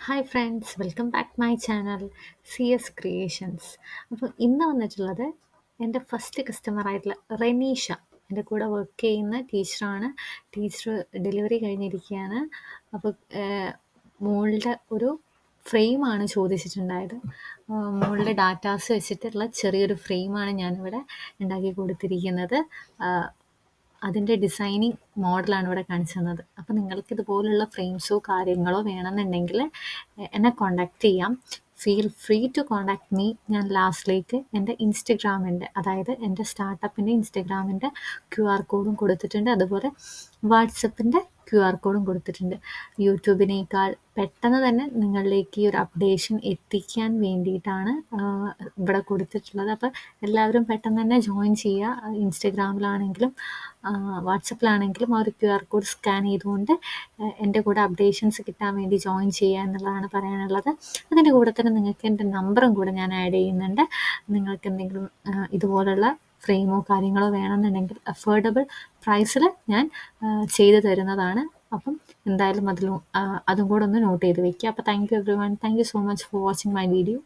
Hi friends, welcome back my channel C S creations. അപ്പോൾ ഇന്ന് വന്നിട്ടുള്ളത് എൻ്റെ ഫസ്റ്റ് കസ്റ്റമറായിട്ടുള്ള റെനീഷ, എൻ്റെ കൂടെ വർക്ക് ചെയ്യുന്ന ടീച്ചറാണ്. ടീച്ചർ ഡെലിവറി കഴിഞ്ഞിരിക്കുകയാണ്. അപ്പോൾ മോളുടെ ഒരു ഫ്രെയിമാണ് ചോദിച്ചിട്ടുണ്ടായത്. മോളുടെ ഡാറ്റാസ് വെച്ചിട്ടുള്ള ചെറിയൊരു ഫ്രെയിമാണ് ഞാനിവിടെ ഉണ്ടാക്കി കൊടുത്തിരിക്കുന്നത്. അതിൻ്റെ ഡിസൈനിങ് മോഡലാണ് ഇവിടെ കാണിച്ചു തന്നത്. അപ്പോൾ നിങ്ങൾക്ക് ഇതുപോലുള്ള ഫ്രെയിംസോ കാര്യങ്ങളോ വേണമെന്നുണ്ടെങ്കിൽ എന്നെ കോൺടാക്റ്റ് ചെയ്യാം. Feel free to contact me. ഞാൻ ലാസ്റ്റിലേക്ക് എൻ്റെ ഇൻസ്റ്റഗ്രാമിൻ്റെ, അതായത് എൻ്റെ സ്റ്റാർട്ടപ്പിൻ്റെ ഇൻസ്റ്റഗ്രാമിൻ്റെ QR കോഡും കൊടുത്തിട്ടുണ്ട്. അതുപോലെ വാട്സപ്പിൻ്റെ QR കോഡും കൊടുത്തിട്ടുണ്ട്. യൂട്യൂബിനേക്കാൾ പെട്ടെന്ന് തന്നെ നിങ്ങളിലേക്ക് ഈ ഒരു അപ്ഡേഷൻ എത്തിക്കാൻ വേണ്ടിയിട്ടാണ് ഇവിടെ കൊടുത്തിട്ടുള്ളത്. അപ്പോൾ എല്ലാവരും പെട്ടെന്ന് തന്നെ ജോയിൻ ചെയ്യുക. ഇൻസ്റ്റഗ്രാമിലാണെങ്കിലും വാട്സപ്പിലാണെങ്കിലും ആ ഒരു QR കോഡ് സ്കാൻ ചെയ്തുകൊണ്ട് എൻ്റെ കൂടെ അപ്ഡേഷൻസ് കിട്ടാൻ വേണ്ടി ജോയിൻ ചെയ്യുക എന്നുള്ളതാണ് പറയാനുള്ളത്. അതിൻ്റെ കൂടെ തന്നെ നിങ്ങൾക്ക് എൻ്റെ നമ്പറും കൂടെ ഞാൻ ആഡ് ചെയ്യുന്നുണ്ട്. നിങ്ങൾക്ക് എന്തെങ്കിലും ഇതുപോലുള്ള ഫ്രെയിമോ കാര്യങ്ങളോ വേണമെന്നുണ്ടെങ്കിൽ അഫോർഡബിൾ പ്രൈസിൽ ഞാൻ ചെയ്തു തരുന്നതാണ്. അപ്പം എന്തായാലും അതും കൂടെ ഒന്ന് നോട്ട് ചെയ്ത് വെക്കുക. അപ്പോൾ thank you every one. Thank you so much for watching my video.